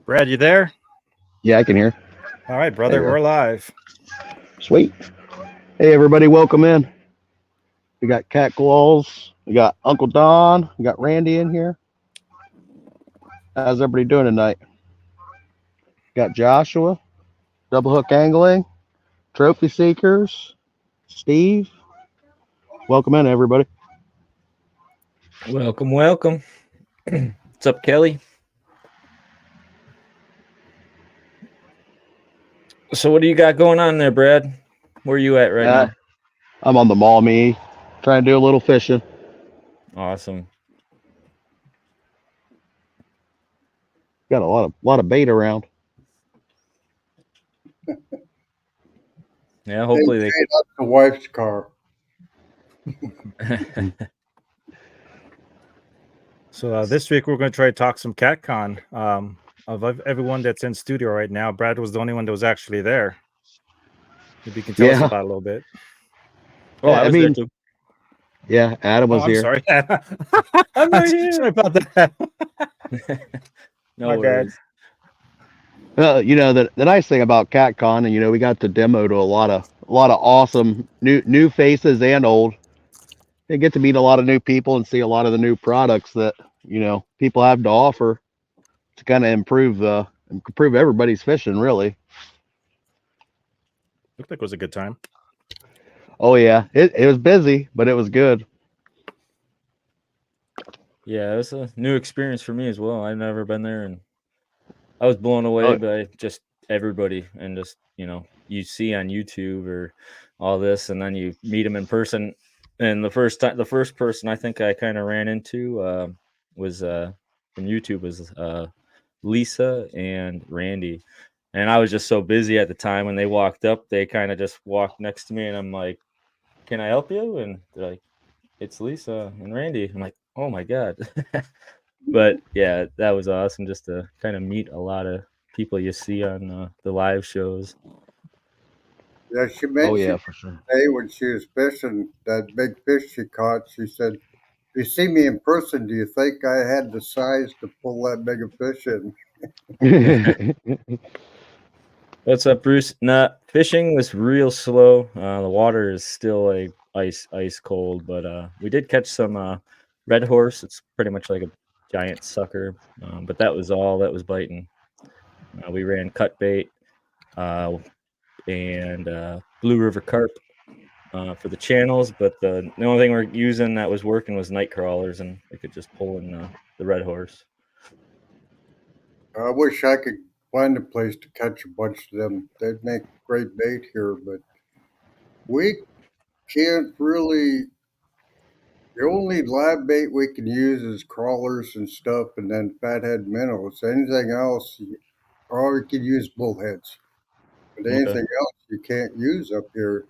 Brad, you there? Yeah, I can hear. All right, brother, we're live. Sweet. Hey, everybody, welcome in. We got Cat Claws, we got Uncle Don, we got Randy in here. How's everybody doing tonight? Got Joshua, Double Hook Angling, Trophy Seekers, Steve. Welcome in, everybody. Welcome, welcome. What's up, Kelly? So what do you got going on there, Brad? Where are you at right now? I'm on the Maumee, trying to do a little fishing. Awesome. Got a lot of bait around. Yeah, hopefully they up the wife's car. So this week we're going to try to talk some CATCON. Of everyone that's in studio right now, Brad was the only one that was actually there. Maybe you can tell us about it a little bit. Oh, I was there too. Yeah, Adam was here. Sorry. I'm not here. Sorry about that. No worries. Well, you know, the nice thing about CATCON, and you know, we got to demo to a lot of awesome new faces and old. They get to meet a lot of new people and see a lot of the new products that, you know, people have to offer to kind of improve everybody's fishing, really. Looked like it was a good time. Oh yeah, it was busy, but it was good. Yeah, it was a new experience for me as well. I've never been there, and I was blown away by just everybody, and just, you know, you see on YouTube or all this, and then you meet them in person. And the first person I think I kind of ran into was from YouTube was Lisa and Randy. And I was just so busy at the time. When they walked up, they kind of just walked next to me, and I'm like, "Can I help you?" And they're like, "It's Lisa and Randy." I'm like, "Oh my God." But yeah, that was awesome just to kind of meet a lot of people you see on the live shows. Yeah, she mentioned for sure. today when she was fishing that big fish she caught, she said, "If you see me in person, do you think I had the size to pull that big a fish in?" What's up, Bruce? Nah, fishing was real slow. The water is still like ice cold, but we did catch some red horse. It's pretty much like a giant sucker, but that was all that was biting. We ran cut bait and Blue River carp for the channels, but the only thing we're using that was working was night crawlers, and we could just pull in the red horse. I wish I could find a place to catch a bunch of them. They'd make great bait here, but we can't really. The only live bait we can use is crawlers and stuff, and then fathead minnows. Anything else, or we could use bullheads. But anything else you can't use up here.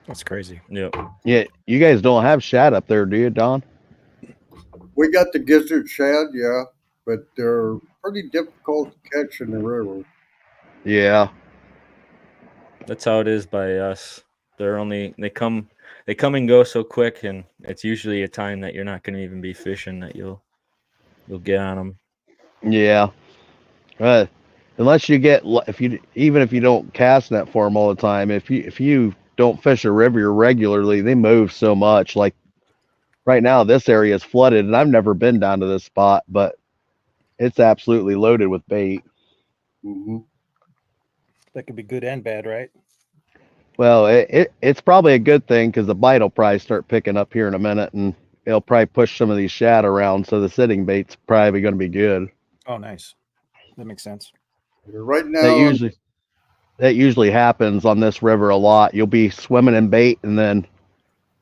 That's crazy. Yep. Yeah, you guys don't have shad up there, do you, Don? We got the gizzard shad, yeah, but they're pretty difficult to catch in the river. Yeah. That's how it is by us. They come and go so quick, and it's usually a time that you're not going to even be fishing that you'll get on them. Yeah. Unless you get, even if you don't cast net for them all the time, if you don't fish a river regularly, they move so much. Like right now, this area is flooded, and I've never been down to this spot, but it's absolutely loaded with bait. Mm-hmm. That could be good and bad, right? Well, it's probably a good thing because the bite will probably start picking up here in a minute, and it'll probably push some of these shad around, so the sitting bait's probably going to be good. Oh, nice. That makes sense. Right now, They that usually happens on this river a lot. You'll be swimming in bait, and then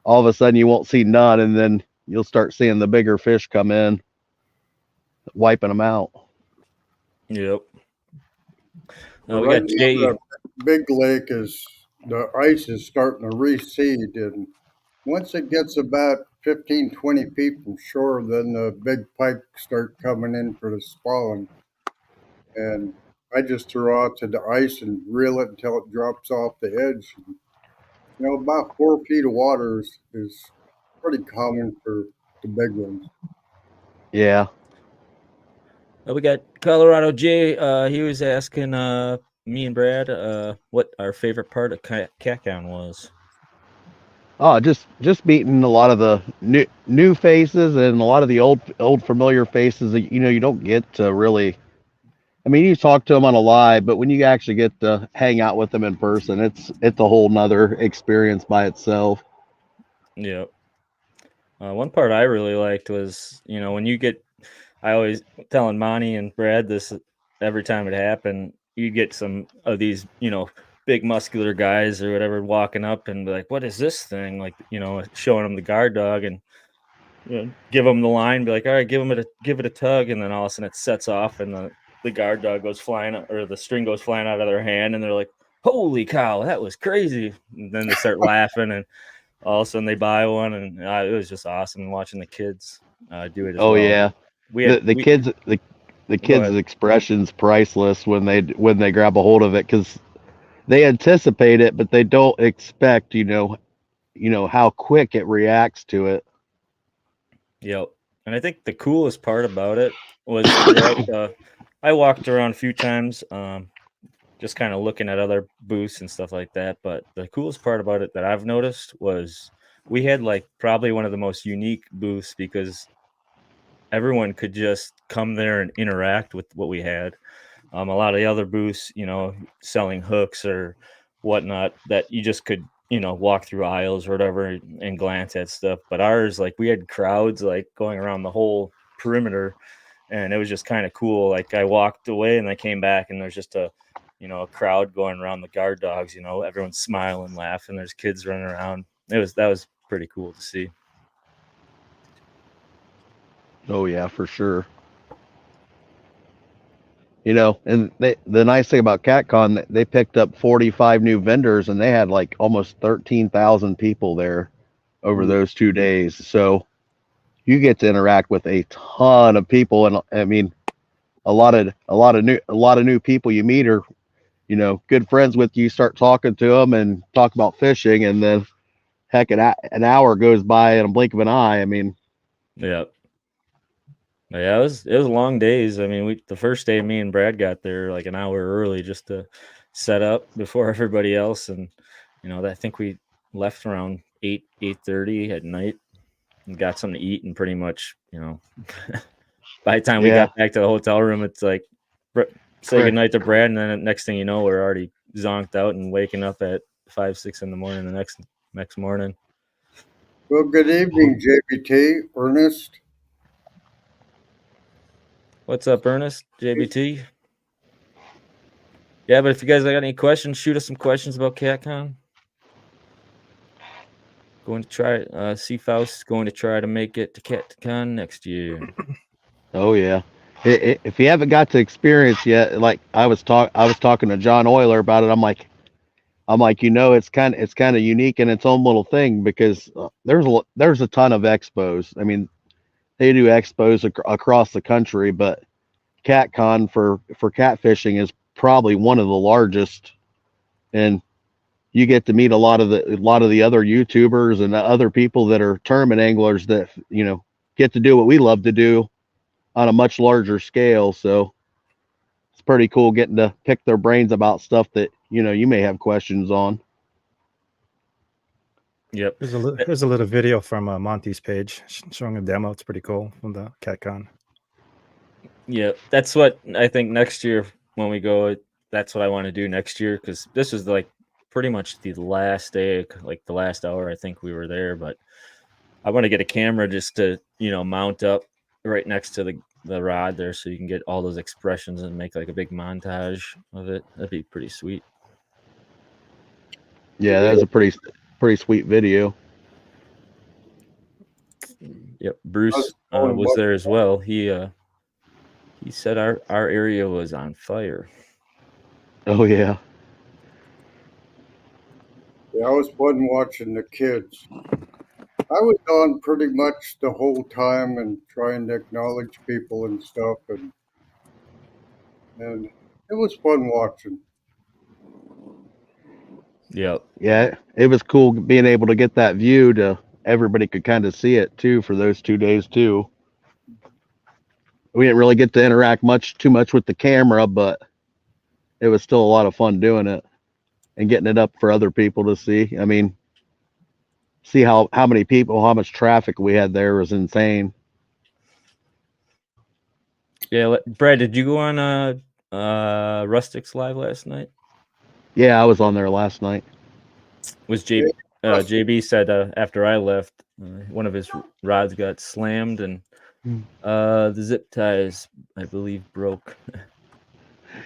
all of a sudden you won't see none, and then you'll start seeing the bigger fish come in, wiping them out. Yep. We Right got now, Jay. the big lake the ice is starting to recede, and once it gets about 15, 20 feet from shore, then the big pike start coming in for the spawn. And I just throw out to the ice and reel it until it drops off the edge. About 4 feet of water is pretty common for the big ones. Yeah. We got Colorado Jay. He was asking me and Brad what our favorite part of CATCON was. Oh, just meeting a lot of the new faces and a lot of the old familiar faces that you don't get to really. I mean, you talk to them on a live, but when you actually get to hang out with them in person, it's a whole nother experience by itself. Yep. One part I really liked was, when you get, I always telling Monty and Brad this every time it happened, you get some of these, big muscular guys or whatever walking up and be like, what is this thing? Like, showing them the guard dog and, give them the line, be like, all right, give it a tug. And then all of a sudden it sets off and the guard dog goes flying or the string goes flying out of their hand. And they're like, holy cow, that was crazy. And then they start laughing and all of a sudden they buy one. And it was just awesome watching the kids do it as Oh well. yeah, We the had, the we, kids the go kids' ahead. expressions priceless when they grab a hold of it because they anticipate it, but they don't expect how quick it reacts to it. Yep. And I think the coolest part about it was throughout I walked around a few times, just kind of looking at other booths and stuff like that. But the coolest part about it that I've noticed was we had like probably one of the most unique booths because everyone could just come there and interact with what we had. A lot of the other booths, selling hooks or whatnot, that you just could, walk through aisles or whatever and glance at stuff. But ours, like, we had crowds like going around the whole perimeter, and it was just kind of cool. Like, I walked away and I came back, and there's just a crowd going around the guard dogs. Everyone's smiling, laughing. There's kids running around. That was pretty cool to see. Oh yeah, for sure. And the nice thing about CatCon, they picked up 45 new vendors, and they had like almost 13,000 people there over Ooh. those 2 days. So you get to interact with a ton of people, and I mean, a lot of new people you meet are good friends with you. Start talking to them and talk about fishing, and then heck, an hour goes by in a blink of an eye. I mean, Yeah. Yeah, it was long days. I mean, the first day me and Brad got there like an hour early just to set up before everybody else, and I think we left around 8:30 at night and got something to eat, and pretty much by the time we yeah, got back to the hotel room, it's like say right. goodnight to Brad, and then next thing you know, we're already zonked out and waking up at 5, 6 in the morning the next morning. Well, good evening, JBT, Ernest. What's up, Ernest? JBT? Yeah, but if you guys got any questions, shoot us some questions about CatCon. Going to try. Faust is going to try to make it to CatCon next year. Oh yeah. If you haven't got to experience yet, like I was talking to John Euler about it. I'm like, it's kind of unique in its own little thing because there's a ton of expos. I mean, they do expos across the country, but CatCon for catfishing is probably one of the largest, and you get to meet a lot of the other YouTubers and other people that are tournament anglers that get to do what we love to do on a much larger scale. So it's pretty cool getting to pick their brains about stuff that you may have questions on. Yep. Here's a little video from Monty's page showing a demo. It's pretty cool from the CatCon. Yeah, that's what I think next year when we go. That's what I want to do next year because this was like pretty much the last day, like the last hour. I think we were there, but I want to get a camera just to mount up right next to the rod there, so you can get all those expressions and make like a big montage of it. That'd be pretty sweet. Yeah, that was a pretty sweet video. Yep, Bruce going was about- there as well. He said our area was on fire. Oh yeah. Yeah, it was fun watching the kids. I was on pretty much the whole time and trying to acknowledge people and stuff, and it was fun watching. Yep. Yeah, it was cool being able to get that view to everybody could kind of see it too for those 2 days too. We didn't really get to interact too much with the camera, but it was still a lot of fun doing it and getting it up for other people to see. I mean, see how many people, how much traffic we had there was insane. Yeah, Brad, did you go on Rustics Live last night? Yeah, I was on there last night. Was Yeah, JB said after I left, one of his rods got slammed and the zip ties, I believe, broke.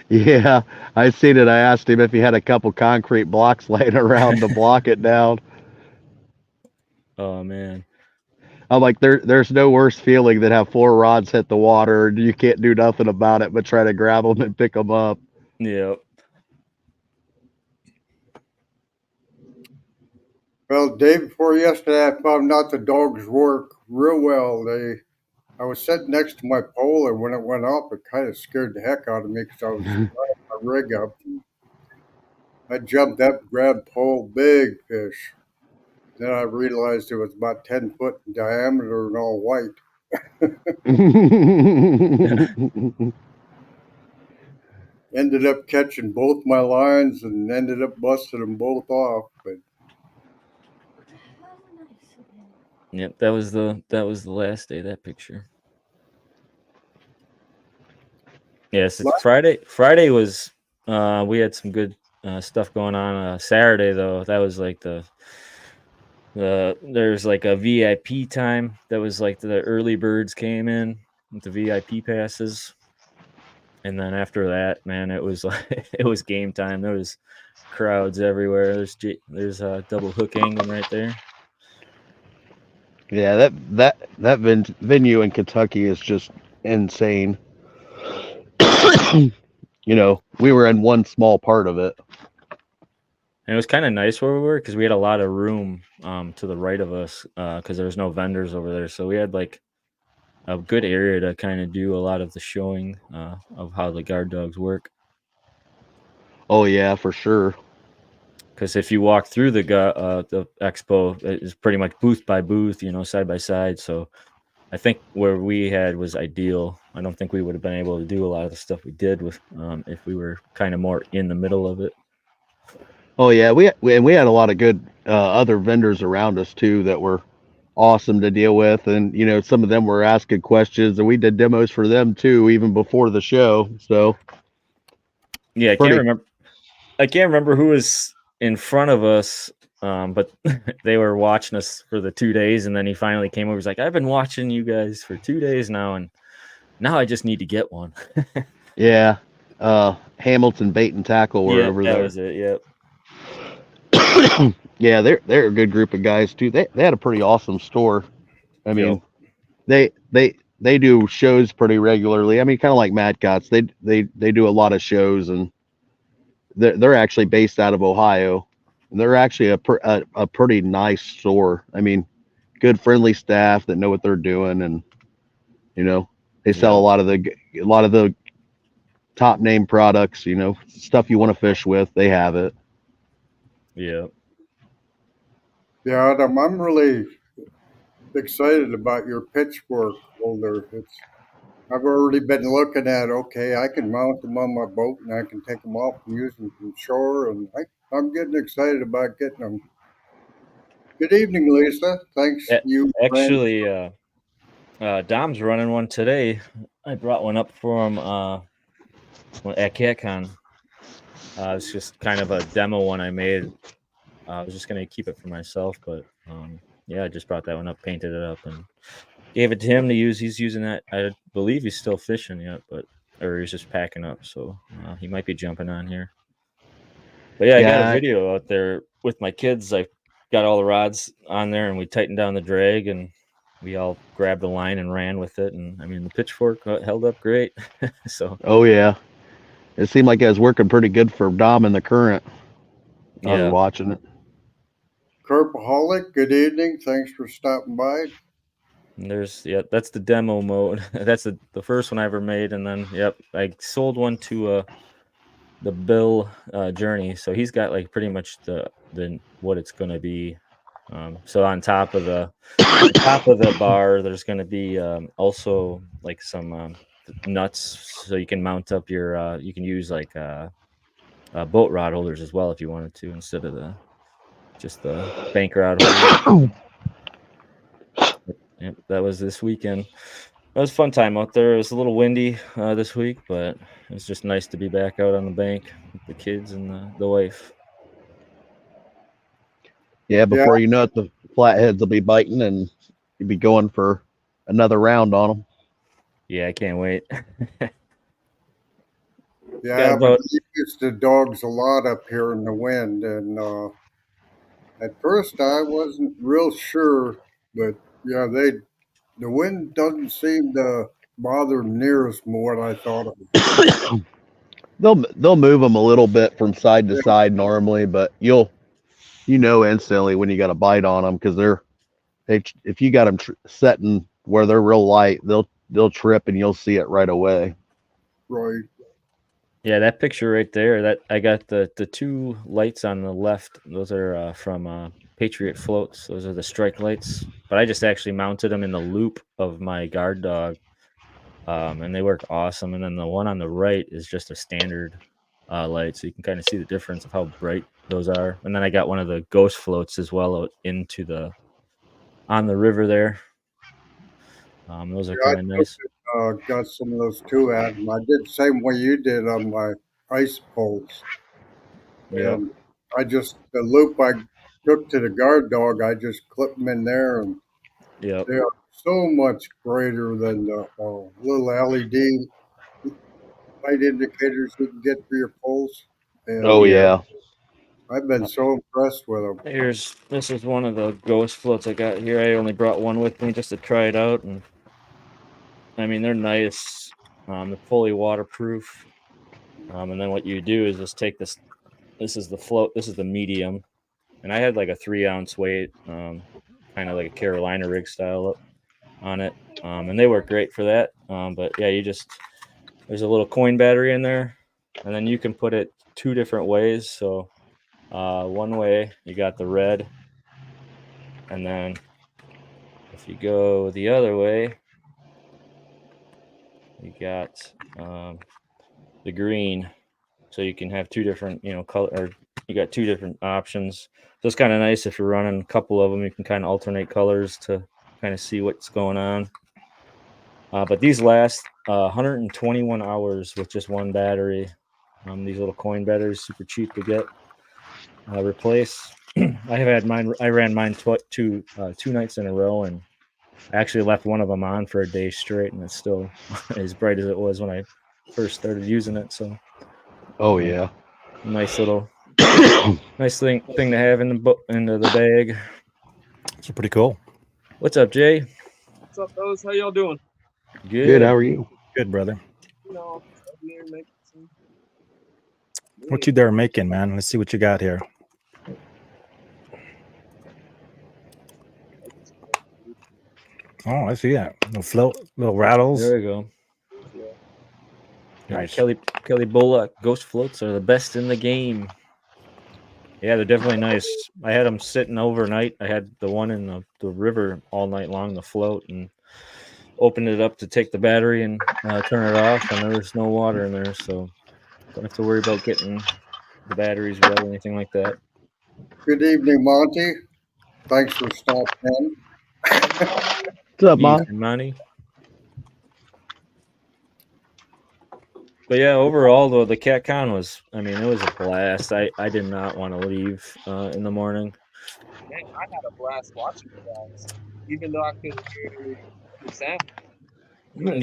Yeah, I seen it. I asked him if he had a couple concrete blocks laying around to block it down. Oh man. I'm like, there's no worse feeling than have 4 rods hit the water and you can't do nothing about it but try to grab them and pick them up. Yep. well, day before yesterday, I found out the dogs work real well. I was sitting next to my pole, and when it went up, it kind of scared the heck out of me because I was trying my rig up. I jumped up, grabbed pole, big fish. Then I realized it was about 10 foot in diameter and all white. Ended up catching both my lines and ended up busting them both off. But Yep, that was the last day of that picture. Yes, it's Friday. Friday was we had some good stuff going on. Saturday though, that was like there's like a VIP time. That was like the early birds came in with the VIP passes. And then after that, man, it was like it was game time. There was crowds everywhere. There's a double hook angling right there. Yeah, venue in Kentucky is just insane. We were in one small part of it. And it was kind of nice where we were because we had a lot of room to the right of us because there was no vendors over there. So we had like a good area to kind of do a lot of the showing of how the guard dogs work. Oh yeah, for sure. Because if you walk through the expo, it's pretty much booth by booth, side by side. So I think where we had was ideal. I don't think we would have been able to do a lot of the stuff we did with if we were kind of more in the middle of it. Oh yeah, we had a lot of good other vendors around us too that were awesome to deal with, and some of them were asking questions, and we did demos for them too, even before the show. So yeah, I can't remember who was in front of us, but they were watching us for the 2 days, and then he finally came over. He's like, "I've been watching you guys for 2 days now, and now I just need to get one." yeah, Hamilton Bait and Tackle were Yeah, over that there. was it. Yep. Yeah, they're a good group of guys too. They had a pretty awesome store. I mean, Yep. they do shows pretty regularly. I mean, kind of like Mad Cots. They do a lot of shows, and they're actually based out of Ohio. And they're actually a pretty nice store. I mean, good friendly staff that know what they're doing, and they sell a lot of the top name products. Stuff you want to fish with. They have it. Yeah. yeah, Adam, I'm really excited about your pitchfork holder. I've already been looking at. Okay, I can mount them on my boat and I can take them off and use them from shore, and I'm getting excited about getting them. Good evening, Lisa. Thanks, you friend. Actually, Dom's running one today. I brought one up for him at CatCon. It's just kind of a demo one I made. I was just gonna keep it for myself, but yeah, I just brought that one up, painted it up, and gave it to him to use. He's using that. I believe he's still fishing yet, or he's just packing up. So he might be jumping on here. But yeah, I got a Yeah, video out there with my kids. I got all the rods on there, and we tightened down the drag, and we all grabbed a line and ran with it. And I mean, the pitchfork held up great. So oh yeah. It seemed like it was working pretty good for Dom in the current. I was yeah, watching it. Carpaholic, good evening. Thanks for stopping by. and that's the demo mode. That's the first one I ever made, and then I sold one to the Bill Journey. So he's got like pretty much the what it's gonna be. So on top of the bar, there's gonna be also like some nuts, so you can mount up your you can use like boat rod holders as well if you wanted to, instead of just the bank rod holders. Yep, that was this weekend. It was a fun time out there. It was a little windy this week, but it was just nice to be back out on the bank with the kids and the wife. Yeah, Yeah, before you know it, the flatheads will be biting and you'll be going for another round on them. Yeah, I can't wait. yeah, Got but about we used the dogs a lot up here in the wind, and at first I wasn't real sure, but yeah, the wind doesn't seem to bother them near as more than I thought it would. They'll move them a little bit from side to Yeah, side normally, but you know instantly when you got a bite on them because if you got them setting where they're real light, they'll trip and you'll see it right away. right. Yeah, that picture right there. That I got the two lights on the left. Those are from Patriot Floats. Those are the strike lights. But I just actually mounted them in the loop of my guard dog, and they work awesome. And then the one on the right is just a standard light, so you can kind of see the difference of how bright those are. And then I got one of the ghost floats as well out into on the river there. Those are Yeah, kind of nice. got some of those too, Adam. I did the same way you did on my ice poles. Yep. And the loop I took to the guard dog, I just clipped them in there, and Yep. they are so much greater than the little LED light indicators you can get for your poles. And Oh Yeah. yeah. I've been so impressed with them. This is one of the ghost floats I got here. I only brought one with me just to try it out, and I mean they're nice. They're fully waterproof. And then what you do is just take this. This is the float. This is the medium, and I had like a 3 ounce weight, kind of like a Carolina rig style on it, and they work great for that. But yeah, there's a little coin battery in there, and then you can put it two different ways. So one way you got the red, and then if you go the other way, you got the green. So you can have two different, color, or you got two different options. So it's kind of nice if you're running a couple of them. You can kind of alternate colors to kind of see what's going on. But these last 121 hours with just one battery. These little coin batteries, super cheap to get replace. I have had mine. I ran mine two nights in a row, and I actually left one of them on for a day straight, and it's still as bright as it was when I first started using it. So Oh yeah. nice little nice thing to have in into the bag. It's pretty cool. What's up, Jay? What's up, fellas? How y'all doing? Good. How Good. are you? Good, brother. You know, I'm here making some. What you there making, man? Let's see what you got here. Oh, I see that. Little float, little rattles. There we go. Yeah. All right, Nice. Kelly Bullock ghost floats are the best in the game. Yeah, they're definitely nice. I had them sitting overnight. I had the one in the river all night long, the float, and opened it up to take the battery and turn it off, and there was no water in there, so don't have to worry about getting the batteries wet or anything like that. Good evening, Monty. Thanks for stopping in. What's up, Mom? Easy money. But yeah, overall though, the CatCon was, I mean, it was a blast. I did not want to leave in the morning. Man, I had a blast watching you guys, even though I couldn't hear the sound.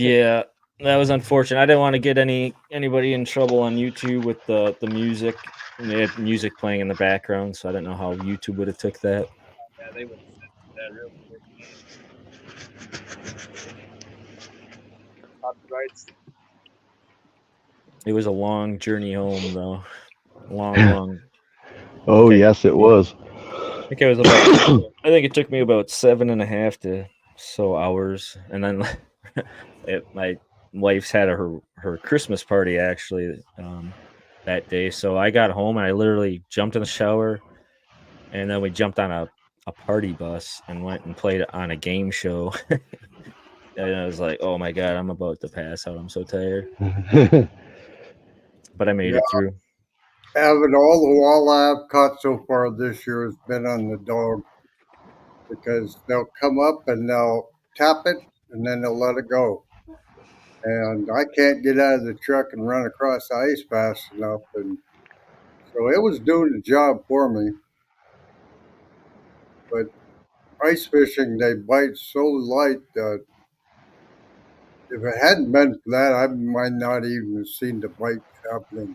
Yeah, That was unfortunate. I didn't want to get anybody in trouble on YouTube with the music. They had music playing in the background, so I didn't know how YouTube would have took that. Yeah, they would have censored that real quick. Copyrights. It was a long journey home, though. Long. Oh, Okay. yes, it was. I think it was about. I think it took me about 7.5 to so hours, and then my wife's had her Christmas party actually that day. So I got home and I literally jumped in the shower, and then we jumped on a party bus and went and played on a game show. And I was like, "Oh my god, I'm about to pass out. I'm so tired," but I made Yeah, it through. having all the walleye I've caught so far this year has been on the dog because they'll come up and they'll tap it and then they'll let it go. And I can't get out of the truck and run across the ice fast enough. And so it was doing the job for me. But ice fishing, they bite so light that if it hadn't been for that, I might not even have seen the bite happening.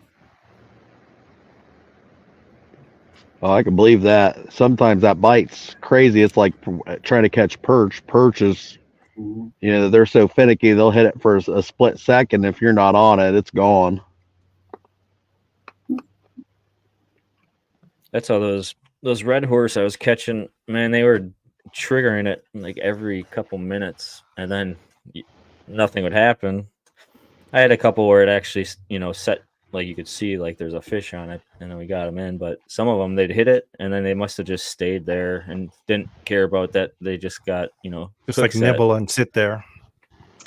Oh, I can believe that. Sometimes that bite's crazy. It's like trying to catch perch. Perch is, Mhm. they're so finicky. They'll hit it for a split second. If you're not on it, it's gone. That's how those red horse I was catching. Man, they were triggering it like every couple minutes, and then nothing would happen. I had a couple where it actually, set like you could see like there's a fish on it, and then we got them in. But some of them they'd hit it, and then they must have just stayed there and didn't care about that. They just got Just like hook set. nibble and sit there.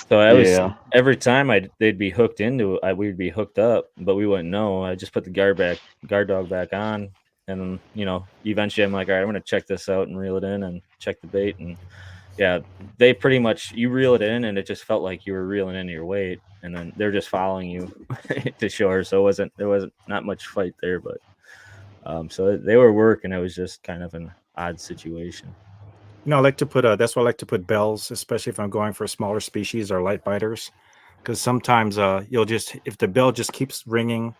So I was Yeah. every time they'd be hooked into it, we'd be hooked up, but we wouldn't know. I just put the guard dog back on, and then eventually I'm like, all right, I'm gonna check this out and reel it in and check the bait, and yeah, they pretty much you reel it in, and it just felt like you were reeling in your weight, and then they're just following you to shore. So there wasn't not much fight there, but so they were working. It was just kind of an odd situation. I like to put that's why I like to put bells, especially if I'm going for smaller species or light biters, because sometimes you'll just if the bell just keeps ringing,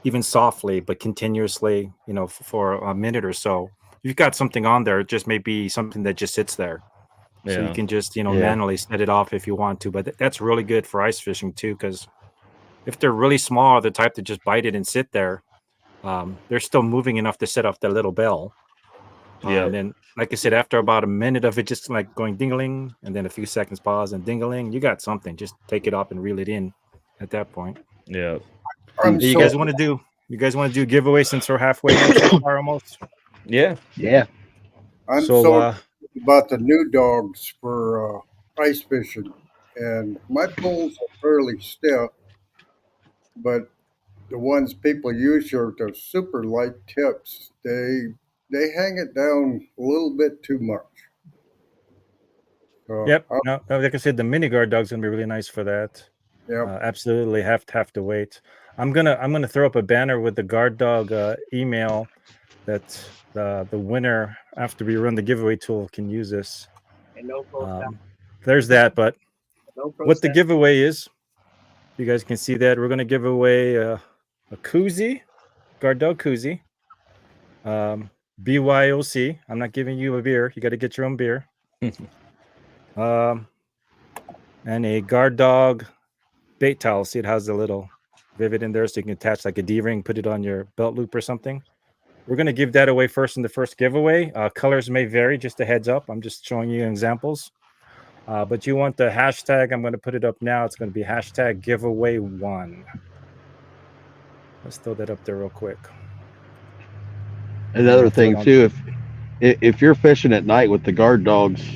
even softly but continuously, for a minute or so, you've got something on there. It just may be something that just sits there, so you Yeah, can just Yeah. manually set it off if you want to. But that's really good for ice fishing too, because if they're really small, the type to just bite it and sit there, they're still moving enough to set off that little bell. yeah, And then, like I said, after about a minute of it just like going dingling, and then a few seconds pause and dingling, you got something. Just take it up and reel it in at that point. yeah. I'm Hey, you so guys want to do? You guys want to do giveaway since we're halfway there so far almost? Yeah. Yeah. I'm So, so about the new dogs for ice fishing, and my poles are fairly stiff, but the ones people use are the super light tips. They hang it down a little bit too much. So yep. No, like I said, the mini guard dog's gonna be really nice for that. yeah, Absolutely have to wait. I'm gonna throw up a banner with the guard dog email that the winner after we run the giveaway tool can use this. And no pro staff. There's that, but No pro what the staff. giveaway is, you guys can see that we're gonna give away a koozie, guard dog koozie. BYOC. I'm not giving you a beer. You got to get your own beer. And a guard dog bait towel. See, it has a little rivet in there, so you can attach like a D-ring, put it on your belt loop or something. We're going to give that away first in the first giveaway. Colors may vary, just a heads up. I'm just showing you examples. But you want the hashtag, I'm going to put it up now. It's going to be hashtag giveaway1. Let's throw that up there real quick. Another I'll throw it thing on. too, if you're fishing at night with the guard dogs,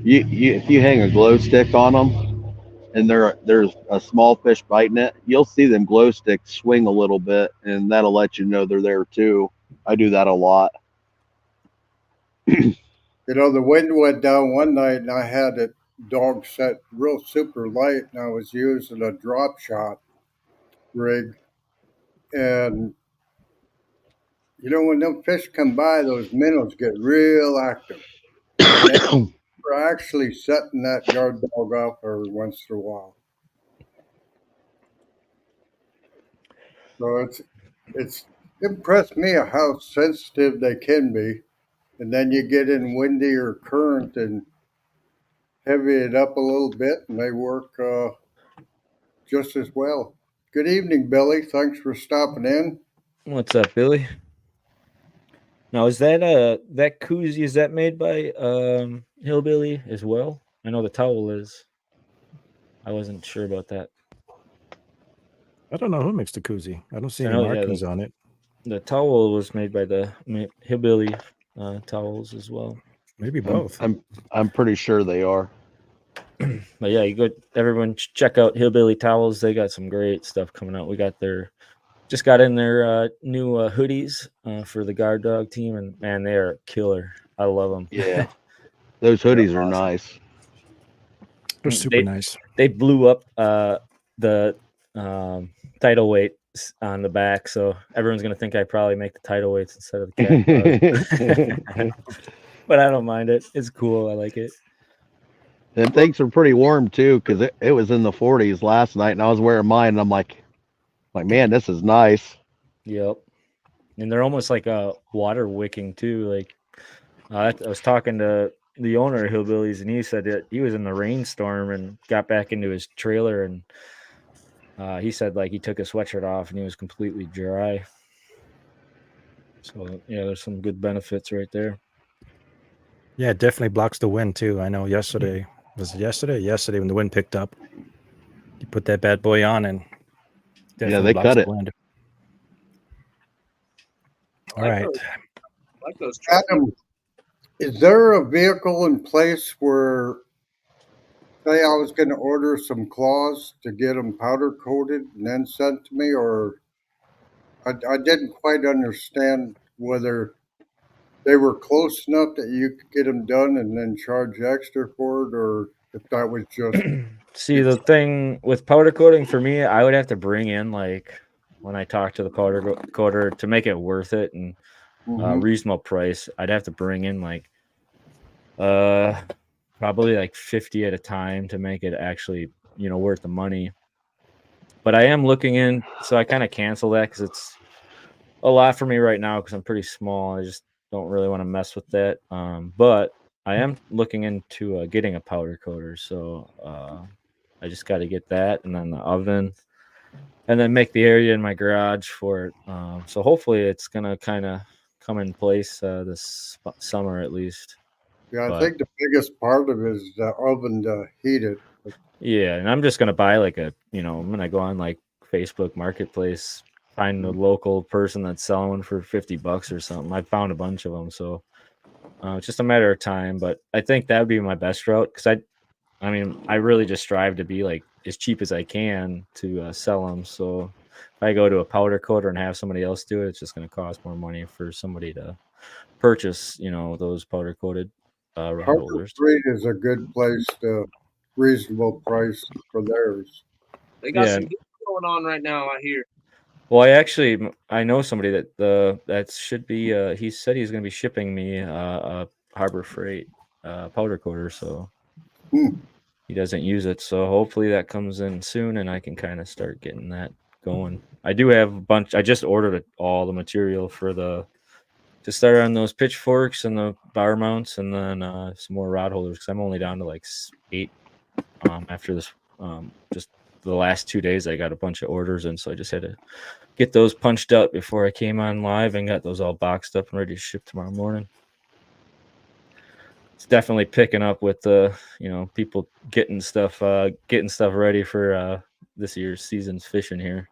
you if you hang a glow stick on them and there's a small fish biting it, you'll see them glow sticks swing a little bit, and that'll let you know they're there too. I do that a lot. you know the wind went down one night, and I had it dog set real super light, and I was using a drop shot rig, and when them fish come by, those minnows get real active, and they were actually setting that guard dog off every once in a while. So it's impressed me how sensitive they can be. And then you get in windy or current and heavy it up a little bit, and they work just as well. Good evening, Billy. Thanks for stopping in. What's up, Billy? Now is that koozie, is that made by Hillbilly as well? I know the towel is. I wasn't sure about that. I don't know who makes the koozie. I don't see I any know, yeah, markings on it. the towel was made by the Hillbilly towels as well. Maybe I'm, both. I'm pretty sure they are. But yeah, you go. Everyone check out Hillbilly Towels. They got some great stuff coming out. We got just got in their new hoodies for the guard dog team, and man, they are killer. I love them. Yeah, those They're hoodies are awesome. nice. They're super they nice. they blew up the title weight on the back, so everyone's gonna think I probably make the title weights instead of the cat dog. But I don't mind it. It's cool. I like it. And things are pretty warm too, because it was in the 40s last night, and I was wearing mine, and I'm like, man, this is nice. Yep. And they're almost like a water wicking too. Like I was talking to the owner of Hillbillies, and he said that he was in the rainstorm and got back into his trailer, and he said like he took his sweatshirt off and he was completely dry. So yeah, there's some good benefits right there. Yeah, it definitely blocks the wind too. I know yesterday yesterday when the wind picked up, you put that bad boy on and definitely they blocks cut the it. wind. All Like right. those trucks. Adam, is there a vehicle in place where, say, I was going to order some claws to get them powder coated and then sent to me, or I didn't quite understand whether they were close enough that you could get them done and then charge extra for it, or if that was just See, the thing with powder coating for me, I would have to bring in like when I talk to the coater to make it worth it and Mhm. reasonable price. I'd have to bring in like probably like 50 at a time to make it actually worth the money. But I am looking in, so I kind of cancel that because it's a lot for me right now because I'm pretty small. I just don't really want to mess with that. But I am looking into getting a powder coater, so I just got to get that, and then the oven, and then make the area in my garage for it. So hopefully it's gonna kind of come in place this summer at least. Yeah, I But think the biggest part of it is the oven to heat it. yeah, and I'm just gonna buy like I'm gonna go on like Facebook Marketplace, find a local person that's selling one for $50 or something. I found a bunch of them, so it's just a matter of time. But I think that would be my best route because I mean, I really just strive to be like as cheap as I can to sell them. So if I go to a powder coater and have somebody else do it, it's just gonna cost more money for somebody to purchase, those powder coated rod Harbor holders. Freight is a good place to reasonable price for theirs. They got Yeah. some deals going on right now. I hear. Well, I know somebody that should be. He said he's going to be shipping me a Harbor Freight powder coater, so Hmm. he doesn't use it. So hopefully that comes in soon, and I can kind of start getting that going. I do have a bunch. I just ordered all the material to start on those pitchforks and the bar mounts, and then some more rod holders because I'm only down to like 8 after this. Just the last 2 days, I got a bunch of orders, and so I just had to get those punched up before I came on live and got those all boxed up and ready to ship tomorrow morning. It's definitely picking up with the people getting stuff ready for this year's season's fishing here.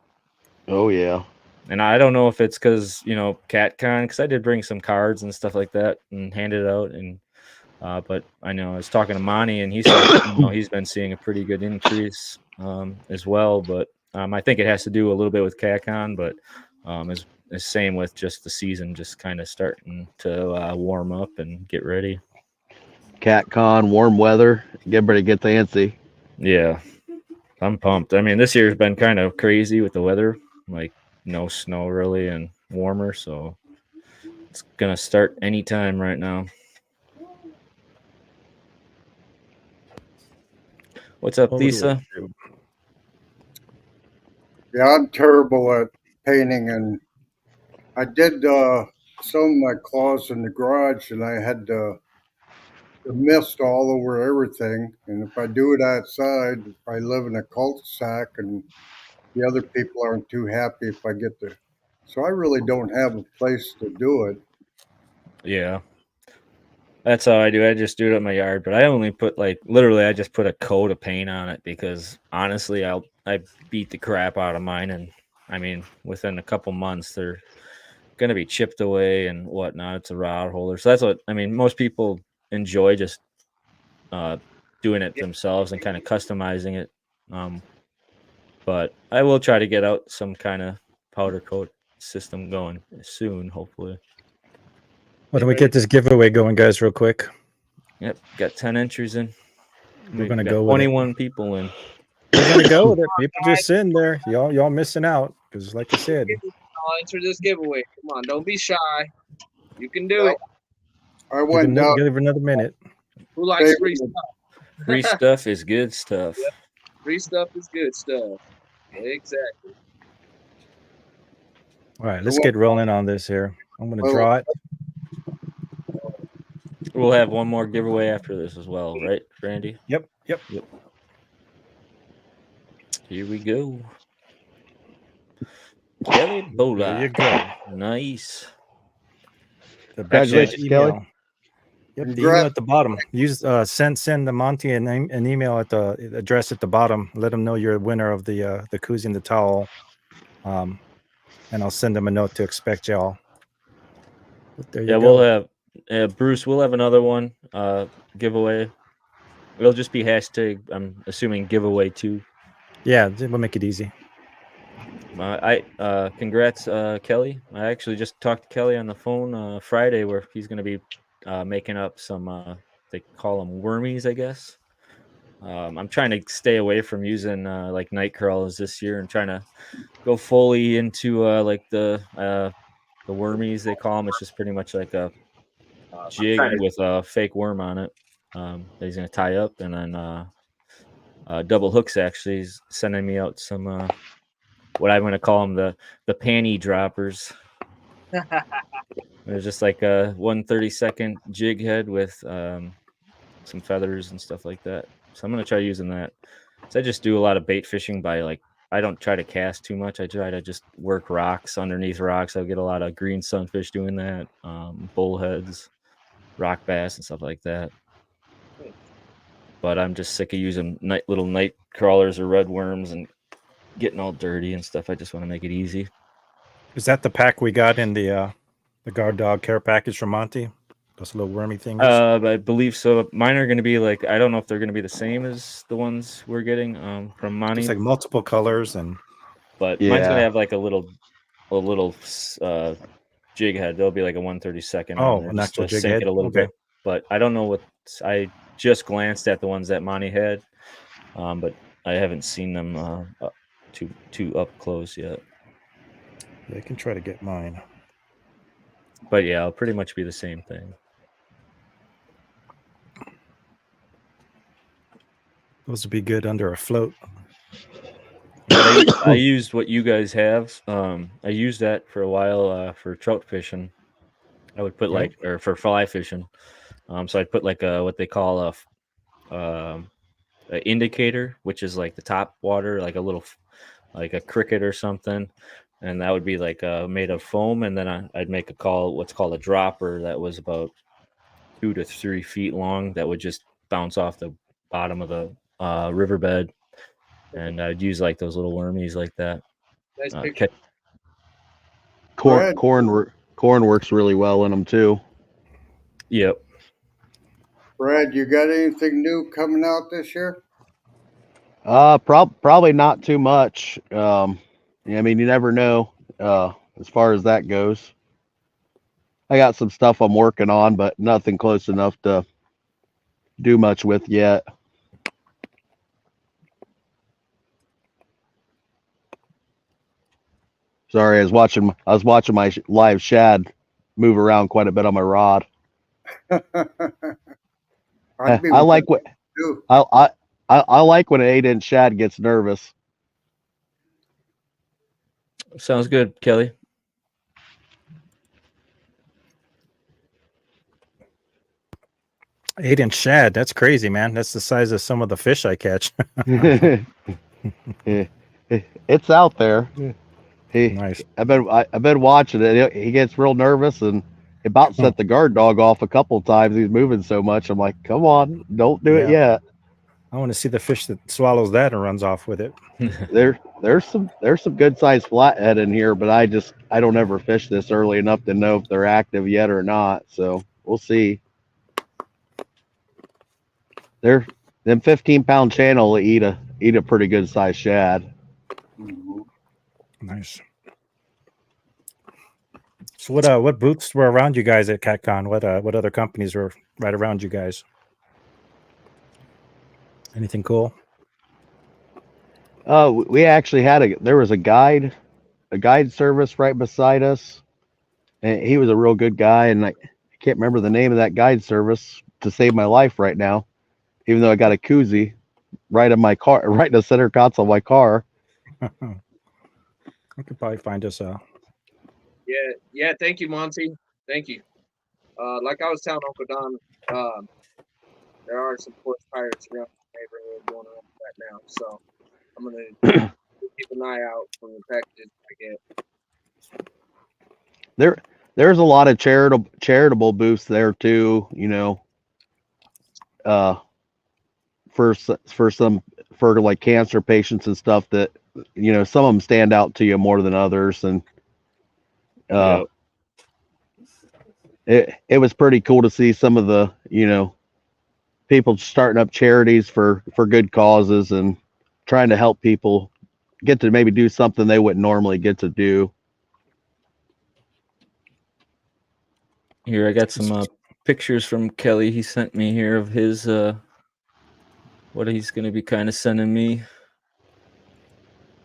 Oh yeah. And I don't know if it's because CatCon, because I did bring some cards and stuff like that and handed it out, and but I know I was talking to Monty, and he said he's been seeing a pretty good increase as well. But I think it has to do a little bit with CATCON, but is same with just the season just kind of starting to warm up and get ready. CatCon, warm weather, get ready to get antsy. Yeah, I'm pumped. I mean, this year's been kind of crazy with the weather, like no snow really and warmer, so it's gonna start anytime right now. What's up, Over to Lisa? it. Yeah, I'm terrible at painting, and I did some of my claws in the garage, and I had the mist all over everything. And if I do it outside, I live in a cul-de-sac, and the other people aren't too happy if I get to. So I really don't have a place to do it. Yeah. That's how I do. I just do it in my yard, but I only put literally I just put a coat of paint on it because honestly I beat the crap out of mine, and I mean within a couple months they're gonna be chipped away and whatnot. It's a rod holder. So that's what I mean. Most people enjoy just doing it themselves and kind of customizing it. But I will try to get out some kind of powder coat system going soon, hopefully. Why don't we get this giveaway going, guys, real quick? Yep, got 10 entries in. We're gonna got go with it. 21 people in. We're gonna go with it. People just sitting there. Y'all missing out because, like I said, I'll answer this giveaway. Come on, don't be shy. You can do it. I went down. give it another minute. Who likes free stuff? Free stuff is good stuff. Yep. Free stuff is good stuff. Exactly. All right, let's get rolling on this here. I'm gonna draw it. We'll have one more giveaway after this as well, right, Randy? Yep. Here we go. Kelly Bola. There you go. Nice. The Congratulations, Kelly. email. Yep, the email at the bottom. Use send the Monty an email at the address at the bottom. Let them know you're a winner of the koozie and the towel. And I'll send them a note to expect y'all. But there you go. We'll have Bruce. We'll have another one giveaway. It'll just be hashtag. I'm assuming giveaway 2. Yeah, we'll make it easy. Congrats, Kelly. I actually just talked to Kelly on the phone Friday, where he's going to be making up some. They call them wormies, I guess. I'm trying to stay away from using like night crawlers this year, and trying to go fully into like the wormies they call them. It's just pretty much like a jig with a fake worm on it that he's going to tie up, and then double hooks. Actually, he's sending me out some what I'm going to call them the panty droppers. They're just like a 1/32 jig head with some feathers and stuff like that. So I'm going to try using that. So I just do a lot of bait fishing by I don't try to cast too much. I try to just work rocks underneath rocks. I'll get a lot of green sunfish doing that, bullheads, rock bass, and stuff like that. But I'm just sick of using little night crawlers or red worms and getting all dirty and stuff. I just want to make it easy. Is that the pack we got in the guard dog care package from Monty? Those little wormy things. I believe so. Mine are going to be I don't know if they're going to be the same as the ones we're getting from Monty. It's like multiple colors but mine's going to have like a little jig head. There'll be like a 1/32. Oh, an actual jig head. It a little bit. But I don't know what. I just glanced at the ones that Monty had, but I haven't seen them too up close yet. They can try to get mine. But yeah, it'll pretty much be the same thing. Those would be good under a float. I used what you guys have. I used that for a while for trout fishing. I would put or for fly fishing. So I'd put what they call a indicator, which is like the top water, like a little, like a cricket or something. And that would be made of foam. And then I'd make what's called a dropper that was about 2 to 3 feet long that would just bounce off the bottom of the riverbed. And I'd use those little wormies like that. Nice Corn works really well in them too. Yep. Brad, you got anything new coming out this year? Probably not too much. I mean, you never know as far as that goes. I got some stuff I'm working on, but nothing close enough to do much with yet. Sorry, I was watching my live shad move around quite a bit on my rod. I like what I like when an 8-inch shad gets nervous. Sounds good, Kelly. Eight-inch shad. That's crazy, man. That's the size of some of the fish I catch. It's out there. Nice. I've been watching it. He gets real nervous and about set the guard dog off a couple times. He's moving so much. I'm like, come on, don't do it Yeah. yet. I want to see the fish that swallows that and runs off with it. There's some good sized flathead in here, but I don't ever fish this early enough to know if they're active yet or not. So we'll see. They're them 15-pound channel will eat a pretty good sized shad. Mhm. Nice. So what booths were around you guys at CatCon? What other companies were right around you guys? Anything cool? We actually had there was a guide service right beside us, and he was a real good guy. And I can't remember the name of that guide service to save my life right now, even though I got a koozie right in my car, right in the center console of my car. I could probably find us a. Yeah. Thank you, Monty. Thank you. Like I was telling Uncle Don, there are some horse pirates around the neighborhood going on right now, so I'm gonna keep an eye out for the packages I get. There's a lot of charitable booths there too. Uh, for like cancer patients and stuff that some of them stand out to you more than others, and Yeah. it was pretty cool to see some of the people starting up charities for good causes and trying to help people get to maybe do something they wouldn't normally get to do. Here, I got some pictures from Kelly. He sent me here of his what he's going to be kind of sending me.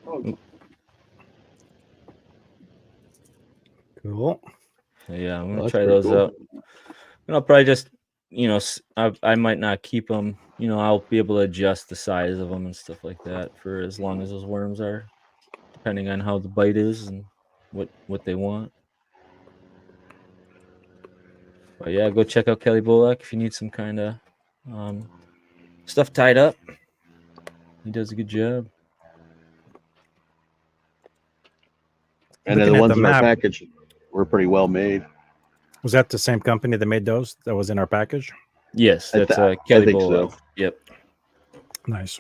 Oh, Cool. Yeah, I'm Oh, gonna that's try pretty those cool. out. And I'll probably just, I might not keep them. I'll be able to adjust the size of them and stuff like that for as long as those worms are, depending on how the bite is and what they want. But yeah, go check out Kelly Bullock if you need some kind of stuff tied up. He does a good job. And then Looking the at the ones in our map, package were pretty well made. was that the same company that made those that was in our package? Yes, that's I Kelly think Bullock. so. Yep. Nice.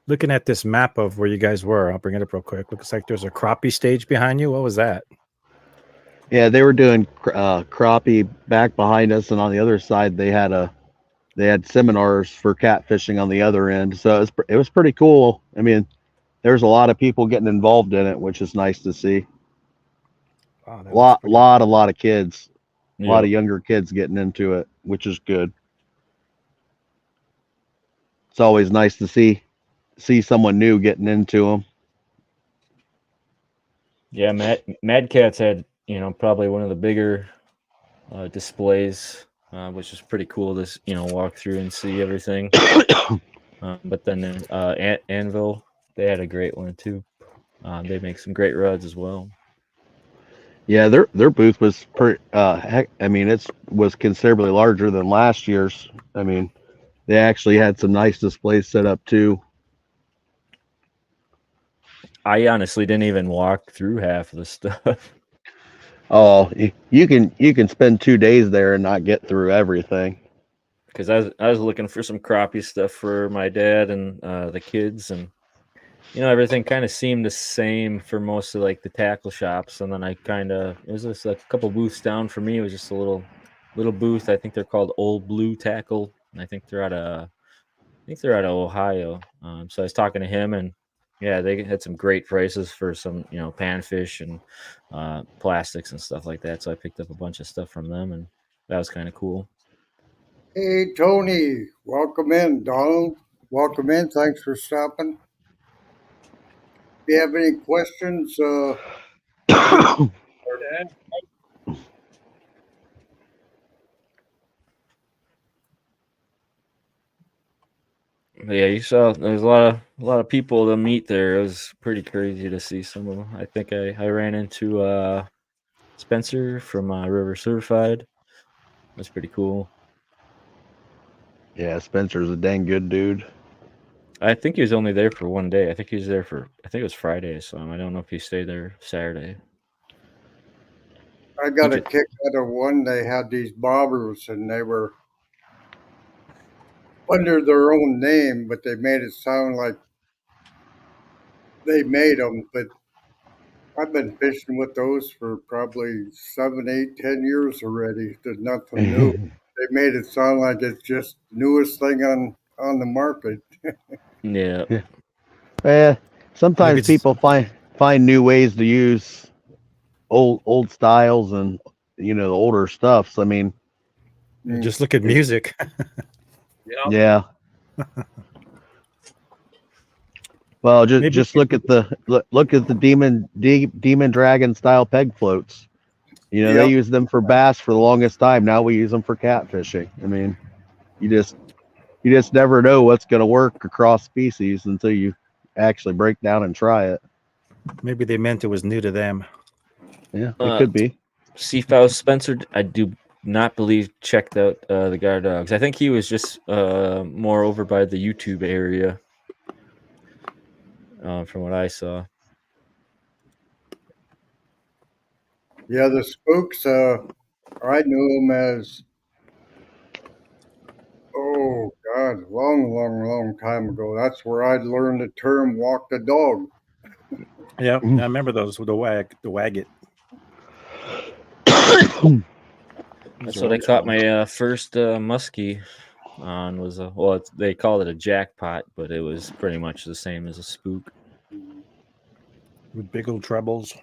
Looking at this map of where you guys were, I'll bring it up real quick. Looks like there's a crappie stage behind you. What was that? Yeah, they were doing crappie back behind us, and on the other side they had seminars for catfishing on the other end. So it was pretty cool. I mean, there's a lot of people getting involved in it, which is nice to see. Wow, that A looks pretty. lot of kids, a lot Yep. of younger kids getting into it, which is good. It's always nice to see someone new getting into them. Yeah, Mad Catz had probably one of the bigger displays, which is pretty cool to walk through and see everything. But then Anvil, they had a great one too. They make some great rods as well. Yeah, their booth was pretty. Heck, I mean, it was considerably larger than last year's. I mean, they actually had some nice displays set up too. I honestly didn't even walk through half of the stuff Oh, you can spend 2 days there and not get through everything. because I was looking for some crappie stuff for my dad and the kids, and everything kind of seemed the same for most of like the tackle shops. And then it was just a couple booths down for me. It was just a little booth. I think they're called Old Blue Tackle, and I think they're out of Ohio. So I was talking to him, and yeah, they had some great prices for some panfish and plastics and stuff like that. So I picked up a bunch of stuff from them, and that was kind of cool. Hey, Tony, welcome in. Donald, welcome in. Thanks for stopping. If you have any questions, Yeah. But yeah, you saw there's a lot of people to meet there. It was pretty crazy to see some of them. I think I ran into Spencer from River Certified. That's pretty cool. Yeah, Spencer's a dang good dude. I think he was only there for one day. I think he was there for I think it was Friday, so I don't know if he stayed there Saturday. I got a kick out of one. They had these bobbers, and they were under their own name, but they made it sound like they made them. But I've been fishing with those for probably 7, 8, 10 years already. There's nothing new. They made it sound like it's just newest thing on the market. Yeah. Yeah, Maybe sometimes it's people find new ways to use old styles and the older stuffs. I mean, just look at music. Yeah. yeah. Well, Maybe just look at the demon dragon style peg floats. They Yep. used them for bass for the longest time. Now we use them for catfishing. I mean, you just never know what's going to work across species until you actually break down and try it. maybe they meant it was new to them. Yeah, it could be. Seafowl Spencer, I do not believe checked out the guard dogs. I think he was just more over by the YouTube area, from what I saw. Yeah, the spooks, I knew them as, oh God, long time ago. That's where I learned the term walk the dog. Yeah, Mhm. I remember those with the wagget. That's what I caught my first muskie on. Was they call it a jackpot, but it was pretty much the same as a spook. with big old trebles.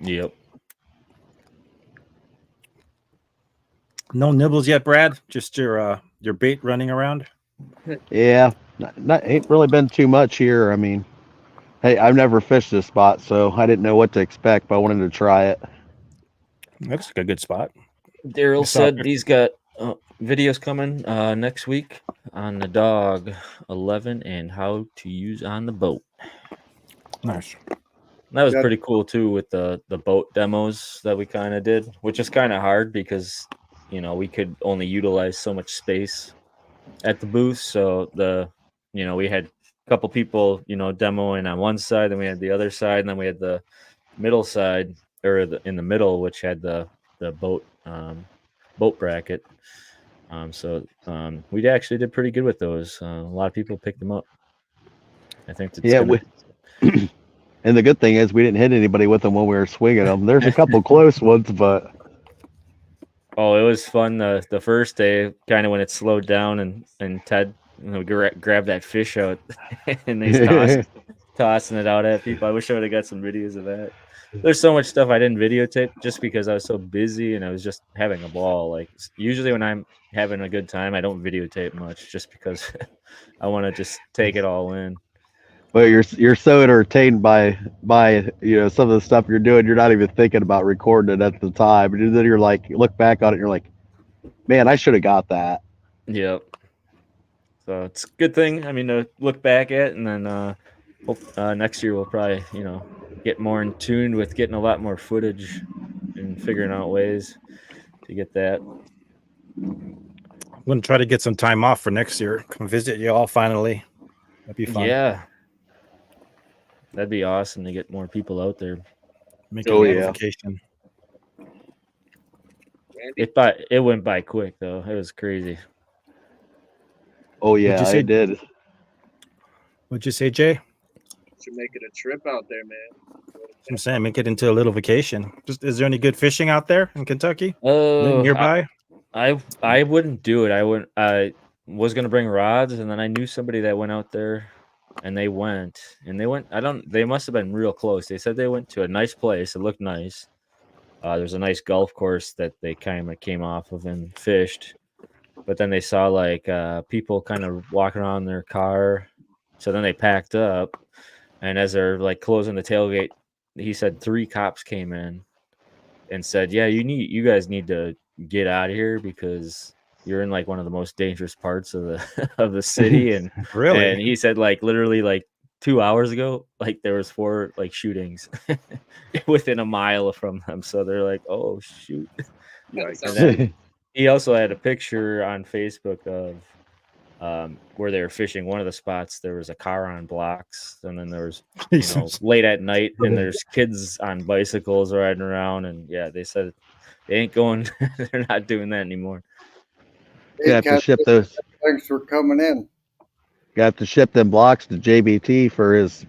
Yep. No nibbles yet, Brad. Just your bait running around. Yeah, ain't really been too much here. I mean, hey, I've never fished this spot, so I didn't know what to expect, but I wanted to try it. Looks like a good spot. Daryl It's out said there. he's got videos coming next week on the dog 11 and how to use on the boat. Nice. That was Yeah. pretty cool too with the boat demos that we kind of did, which is kind of hard because we could only utilize so much space at the booth. So we had a couple people demoing on one side, then we had the other side, and then we had the middle side or in the middle, which had the boat bracket. We actually did pretty good with those. A lot of people picked them up. I think that's Yeah, gonna. and the good thing is we didn't hit anybody with them when we were swinging them. There's a couple close ones, but Oh, it was fun the first day, kind of when it slowed down and Ted grabbed that fish out and he's tossing it out at people. I wish I would have got some videos of that. There's so much stuff I didn't videotape just because I was so busy and I was just having a ball. Like usually when I'm having a good time, I don't videotape much just because I want to just take it all in. but you're so entertained by some of the stuff you're doing, you're not even thinking about recording it at the time. And then you're like, you look back on it, and you're like, man, I should have got that. Yep. So it's a good thing. I mean, to look back at, and then hope next year we'll probably get more in tune with getting a lot more footage and figuring out ways to get that. I'm gonna try to get some time off for next year. Come visit you all finally. That'd be fun. Yeah, that'd be awesome to get more people out there. Make Oh, it a yeah. vacation. Randy, It went by quick though. It was crazy. Oh yeah, you say? I did. What'd you say, Jay? should make it a trip out there, man. I'm saying make it into a little vacation. Just is there any good fishing out there in Kentucky? Oh, Nearby? I wouldn't do it. I was gonna bring rods, and then I knew somebody that went out there, and they went. They must have been real close. They said they went to a nice place. It looked nice. There's a nice golf course that they kind of came off of and fished, but then they saw like people kind of walking around in their car. So then they packed up, and as they're like closing the tailgate, he said 3 cops came in and said, "Yeah, you guys need to get out of here because you're in like one of the most dangerous parts of the of the city, and Really? he said like literally like 2 hours ago, like there was 4 like shootings within a mile from them. So they're like, oh shoot. That And sounds then he also had a picture on Facebook of where they were fishing. One of the spots there was a car on blocks, and then there was Jesus. late at night, and there's kids on bicycles riding around, and yeah, they said they ain't going. They're not doing that anymore. You Hey, have to Cat, ship those. thanks for coming in. You have to ship them blocks to JBT for his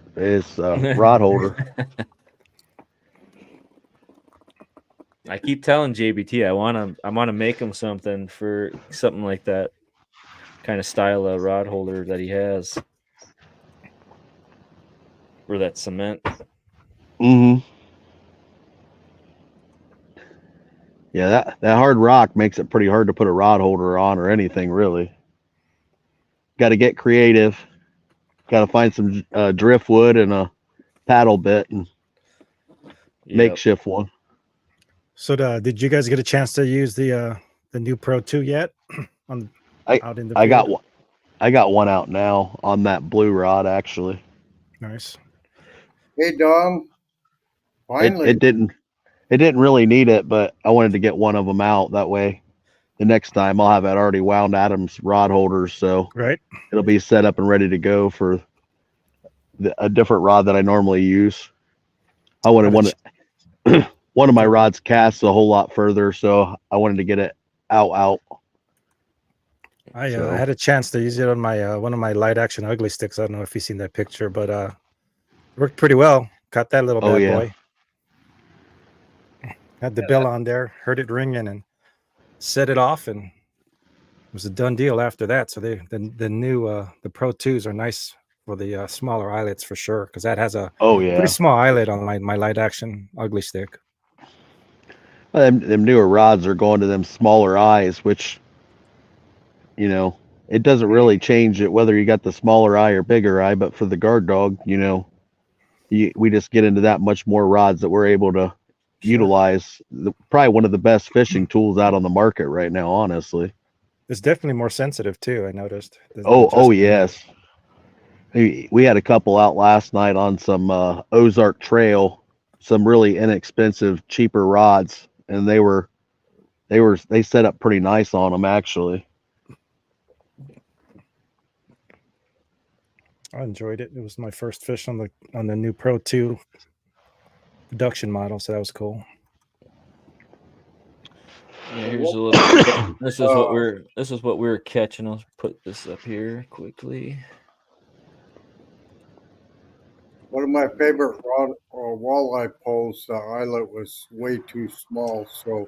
rod holder. I keep telling JBT I want to make him something for something like that kind of style of rod holder that he has, or that cement. Mm-hmm. Yeah, that hard rock makes it pretty hard to put a rod holder on or anything really. Got to get creative. Got to find some driftwood and a paddle bit and Yep. makeshift one. So did you guys get a chance to use the new Pro 2 yet? Out in the I got field? one. I got one out now on that blue rod actually. Nice. Hey, Dom. Finally, It didn't really need it, but I wanted to get one of them out that way. The next time I'll have it already wound Adam's rod holders, so Right. it'll be set up and ready to go for a different rod that I normally use. I wanted one of my rods casts a whole lot further, so I wanted to get it out. I So- had a chance to use it on my one of my light action ugly sticks. I don't know if you've seen that picture, but it worked pretty well. Caught that little Oh, bad yeah. boy. Had the bill on there, heard it ringing, and set it off, and it was a done deal after that. So the new the Pro 2s are nice for the smaller eyelets for sure, because that has a Oh yeah. pretty small eyelet on my light action ugly stick. Well, them newer rods are going to them smaller eyes, which, it doesn't really change it whether you got the smaller eye or bigger eye. But for the guard dog, we just get into that much more rods that we're able to utilize. Probably one of the best fishing tools out on the market right now, honestly. It's definitely more sensitive too. I noticed. The Oh adjustment. yes. We had a couple out last night on some Ozark Trail, some really inexpensive, cheaper rods, and they set up pretty nice on them actually. I enjoyed it. It was my first fish on the new Pro 2 production model, so that was cool. Yeah, here's a little. This is what we were catching. I'll put this up here quickly. one of my favorite walleye poles, the eyelet was way too small, so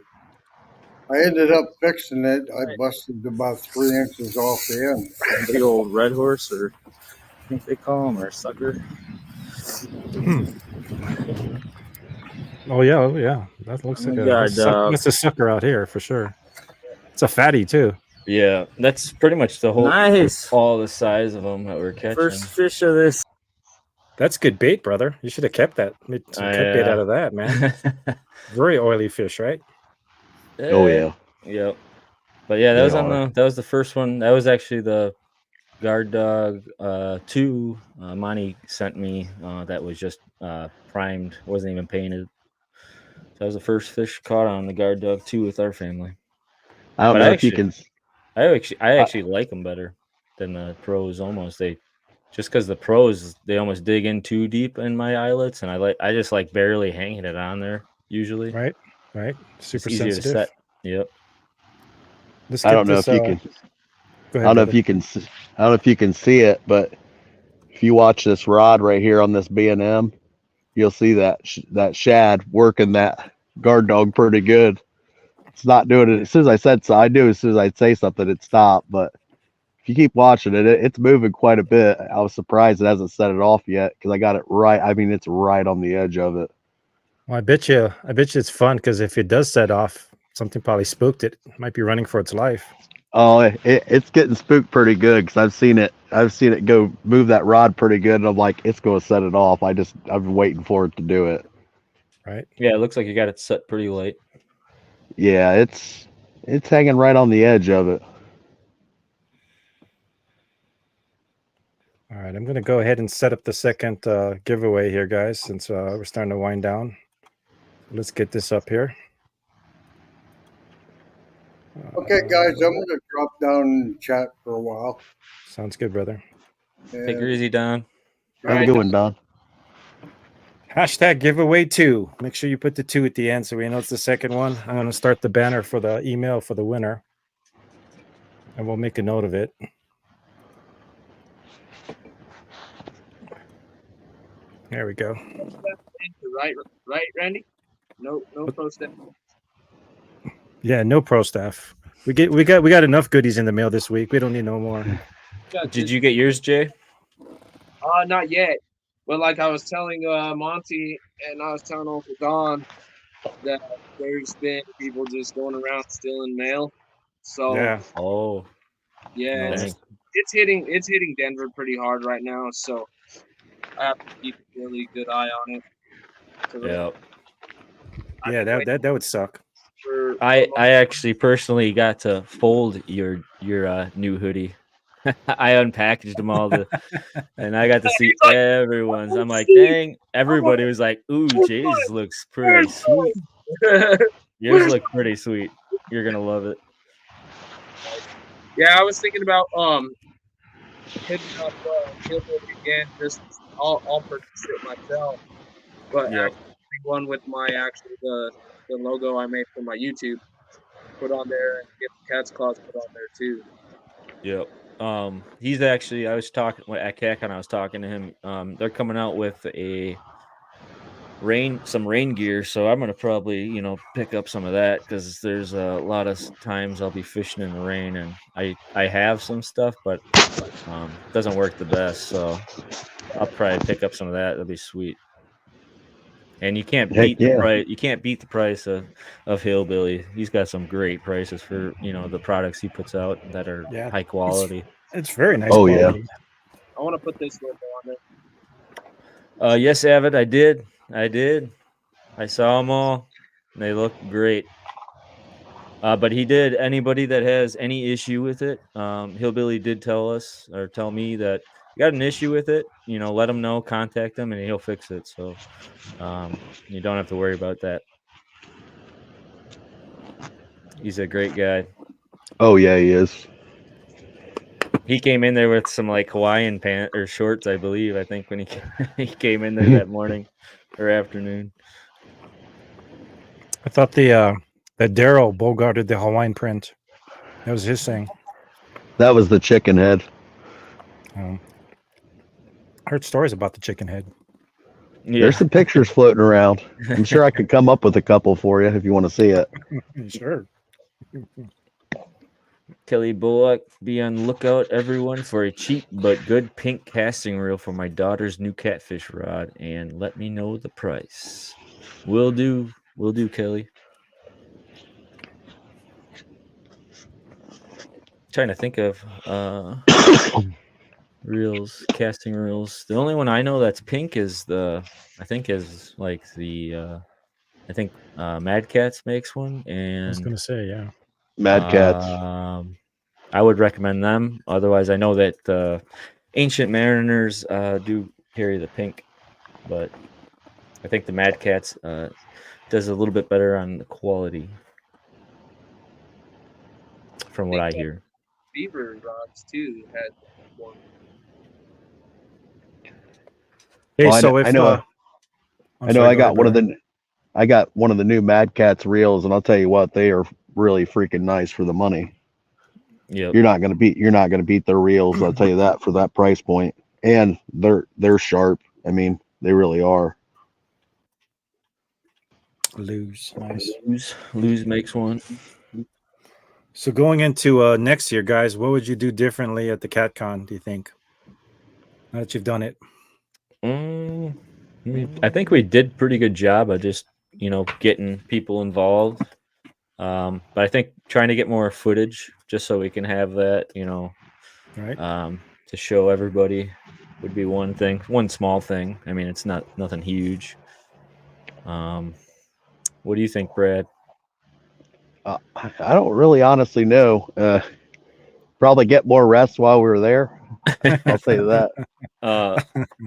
I ended up fixing it. I busted about 3 inches off the end. Big old red horse, or I think they call him, or sucker. Oh yeah. That looks Oh like my a God, that's a sucker out here for sure. It's a fatty too. Yeah, that's pretty much the whole Nice. all the size of them that we're catching. First fish of this. That's good bait, brother. You should have kept that. Made some cut bait out of that, man. Very oily fish, right? Oh yeah. Yep. But yeah, that They was are. that was the first one. That was actually the guard dog 2 Monty sent me that was just primed, wasn't even painted. So that was the first fish caught on the guard dog 2 with our family. I don't But know if you can. I actually like them better than the pros almost. Just because the pros, they almost dig in too deep in my eyelets, and I just like barely hanging it on there usually. Right. It's Super easier to sensitive. set. Yep. Let's I get don't know this, if you can. Go I ahead, don't know if brother. you can. I don't know if you can see it, but if you watch this rod right here on this B&M, you'll see that shad working that guard dog pretty good. It's not doing it as soon as I said so. I knew as soon as I'd say something, it stopped. But if you keep watching it, it's moving quite a bit. I was surprised it hasn't set it off yet because I got it right. I mean, it's right on the edge of it. Well, I bet you it's fun because if it does set off, something probably spooked it. It might be running for its life. Oh, it's getting spooked pretty good because I've seen it go move that rod pretty good, and I'm like, it's going to set it off. I've been waiting for it to do it. Right. Yeah, it looks like you got it set pretty late. Yeah, it's hanging right on the edge of it. All right, I'm going to go ahead and set up the second giveaway here, guys, since we're starting to wind down. Let's get this up here. Okay, guys, I'm going to drop down and chat for a while. Sounds good, brother. Take her easy, Don. Have a good one, Don. Hashtag giveaway 2. Make sure you put the 2 at the end so we know it's the second one. I'm going to start the banner for the email for the winner, and we'll make a note of it. There we go. Right, Randy? No pro staff. Yeah, no pro staff. We got enough goodies in the mail this week. We don't need no more. Did you get yours, Jay? Not yet. But like I was telling Monty and I was telling Uncle Don that there's been people just going around stealing mail. So Yeah. Oh, yeah, dang. it's hitting Denver pretty hard right now. So I have to keep a really good eye on it. So Yeah. Yeah, that would suck. I actually personally got to fold your new hoodie. I unpackaged them all, and I got to see everyone's. I'm like, dang! Everybody was like, "Ooh, Jay's looks pretty sweet. Yours look pretty sweet. You're gonna love it." Yeah, I was thinking about hitting up Hillbilly again. Just I'll purchase it myself, but Yep. actually one with my the logo I made for my YouTube put on there and get the cat's claws put on there too. Yep. He's actually. I was talking at CATCON. I was talking to him. They're coming out with some rain gear, so I'm gonna probably pick up some of that because there's a lot of times I'll be fishing in the rain, and I have some stuff, but it doesn't work the best. So I'll probably pick up some of that. That'll be sweet. And you can't Heck beat the yeah. price. You can't beat the price of Hillbilly. He's got some great prices for the products he puts out that are Yeah. high quality. It's very nice Oh, yeah. quality. I want to put this logo on there. Yes, Avid, I did. I saw them all. And they look great. But he did. Anybody that has any issue with it, Hillbilly did tell me that you got an issue with it. Let him know. Contact him, and he'll fix it. So you don't have to worry about that. He's a great guy. Oh yeah, he is. He came in there with some like Hawaiian pants or shorts, I believe. I think when he came in there that morning or afternoon. I thought that Daryl bogarted the Hawaiian print. That was his thing. That was the chicken head. I heard stories about the chicken head. Yeah. There's some pictures floating around. I'm sure I could come up with a couple for you if you want to see it. Sure. Kelly Bullock, be on the lookout, everyone, for a cheap but good pink casting reel for my daughter's new catfish rod, and let me know the price. Will do, Kelly. Trying to think of reels, casting reels. The only one I know that's pink is Mad Cats makes one, and I was gonna say, yeah. Mad Cats. I would recommend them. Otherwise, I know that Ancient Mariners do carry the pink, but I think the Mad Cats does a little bit better on the quality, from what I hear. Beaver rods too had one. Hey, Well, so if I know I got one of the new Mad Cats reels, and I'll tell you what, they are really freaking nice for the money. Yep. You're not gonna beat their reels. I'll tell you that for that price point, and they're sharp. I mean, they really are. Lose, nice. Lose makes one. So going into next year, guys, what would you do differently at the CATCON? Do you think? Now that you've done it, I think we did pretty good job of just getting people involved. But I think trying to get more footage just so we can have that, right? To show everybody would be one thing, one small thing. I mean, it's nothing huge. What do you think, Brad? I don't really honestly know. Probably get more rest while we were there. I'll say that.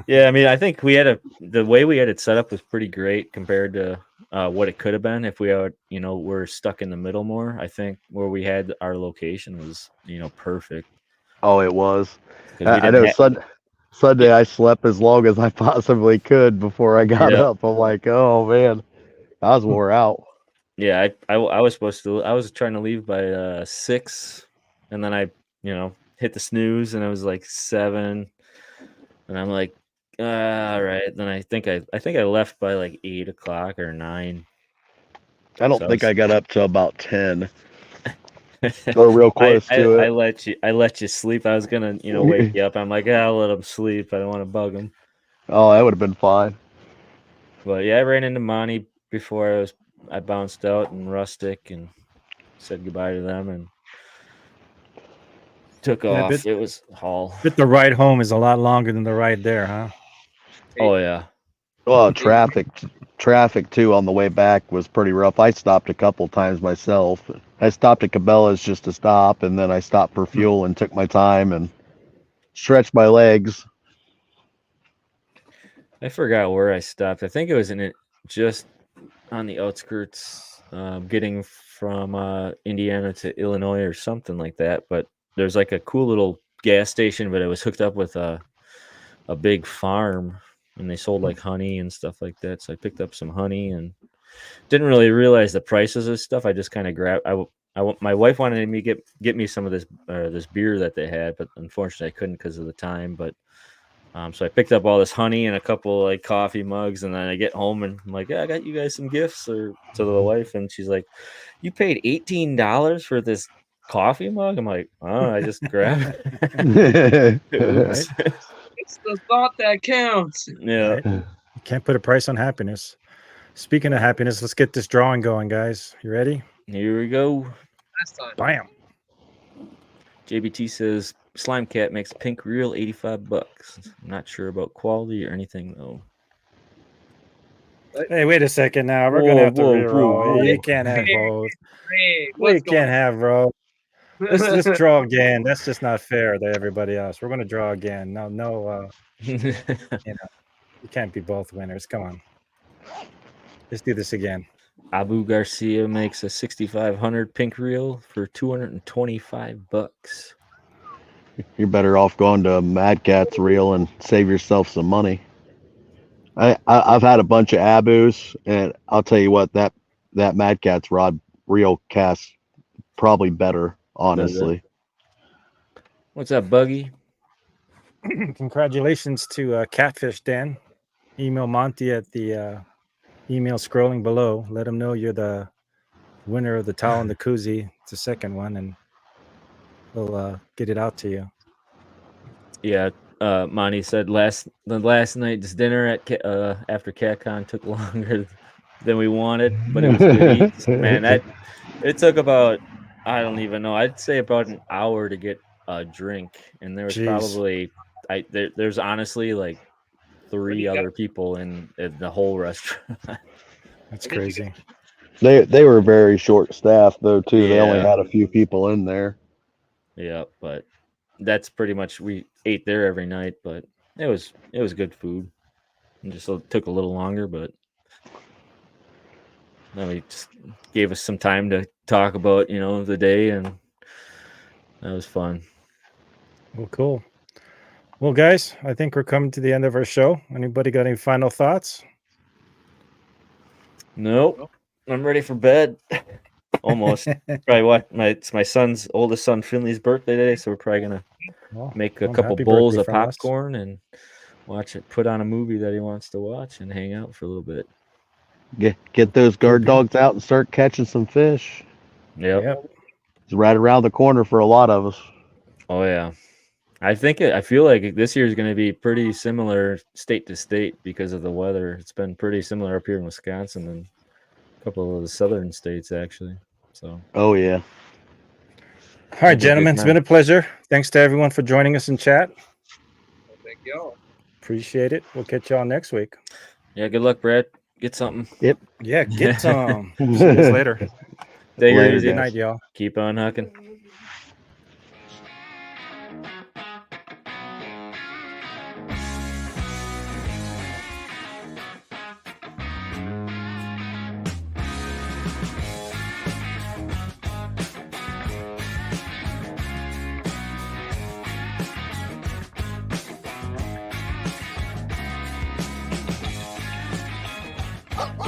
Yeah, I mean, I think the way we had it set up was pretty great compared to what it could have been if we had, were stuck in the middle more. I think where we had our location was, perfect Oh, it was. because we I didn't know have. Sunday I slept as long as I possibly could before I got Yeah, up. I'm like, oh man, I was wore out. yeah. I was supposed to. I was trying to leave by 6, and then I, hit the snooze, and I was like 7, and I'm like, all right. Then I think I left by like 8 o'clock or 9. I don't So I think was. I got up to about 10 or real I, close I to I it. let you sleep. I was gonna wake you up. I'm like, I'll let him sleep. I don't want to bug him. Oh, that would have been fine. But yeah, I ran into Monty before I bounced out and Rustic and said goodbye to them and took Yeah, off. It was haul. but the ride home is a lot longer than the ride there, huh? Oh yeah. Well, traffic too on the way back was pretty rough. I stopped a couple times myself. I stopped at Cabela's just to stop, and then I stopped for fuel and took my time and stretched my legs. I forgot where I stopped. I think it was in it just on the outskirts, getting from Indiana to Illinois or something like that. But there's like a cool little gas station, but it was hooked up with a big farm, and they sold like honey and stuff like that. So I picked up some honey and didn't really realize the prices of stuff. I just kind of grabbed. My wife wanted me to get me some of this beer that they had, but unfortunately I couldn't because of the time. But so I picked up all this honey and a couple like coffee mugs, and then I get home and I'm like, yeah, I got you guys some gifts or to the wife, and she's like, you paid $18 for this coffee mug? I'm like, oh, I just grabbed it. Oops. It's the thought that counts. Yeah. Right? You can't put a price on happiness. Speaking of happiness, let's get this drawing going, guys. You ready? Here we go. Last time. Bam. JBT says Slime Cat makes pink reel $85. I'm not sure about quality or anything though. Hey, wait a second now. We're Whoa, gonna have to whoa, reroll. whoa, whoa. You can't have both. Hey, We what's going can't have both. Let's draw again. That's just not fair to everybody else. We're gonna draw again. No, you can't be both winners. Come on. Let's do this again. Abu Garcia makes a 6500 pink reel for $225. You're better off going to Mad Cat's reel and save yourself some money. I've had a bunch of Abus, and I'll tell you what, that Mad Cat's rod reel casts probably better, honestly. What's up, Buggy? Congratulations to Catfish Dan. Email Monty at the email scrolling below. Let him know you're the winner of the towel and the koozie. It's the second one, and we'll get it out to you. Yeah, Monty said last night's dinner at after CatCon took longer than we wanted, but it was good eats. Man, it took about, I don't even know, I'd say about an hour to get a drink, and there was probably there's honestly like 3 other people in the whole restaurant. That's crazy. They were very short staffed though too. They only Yeah. had a few people in there. Yeah, but that's pretty much, we ate there every night, but it was good food. It just took a little longer, but then we just gave us some time to talk about the day, and that was fun. Well, cool. Well, guys, I think we're coming to the end of our show. Anybody got any final thoughts? Nope. I'm ready for bed. Almost. Probably it's my oldest son Finley's birthday today, so we're probably gonna make a couple happy bowls birthday of from us. popcorn and put on a movie that he wants to watch and hang out for a little bit. Get those guard dogs out and start catching some fish. Yep. It's right around the corner for a lot of us. Oh yeah. I feel like this year is going to be pretty similar state to state because of the weather. It's been pretty similar up here in Wisconsin and a couple of the southern states actually. So. Oh yeah. All right, gentlemen, it's been a pleasure. Thanks to everyone for joining us in chat. Thank y'all. Appreciate it. We'll catch y'all next week. Yeah, good luck, Brad. Get something. Yep. Yeah, get some. See you guys later. Take it easy. Good night, y'all. Keep on hucking.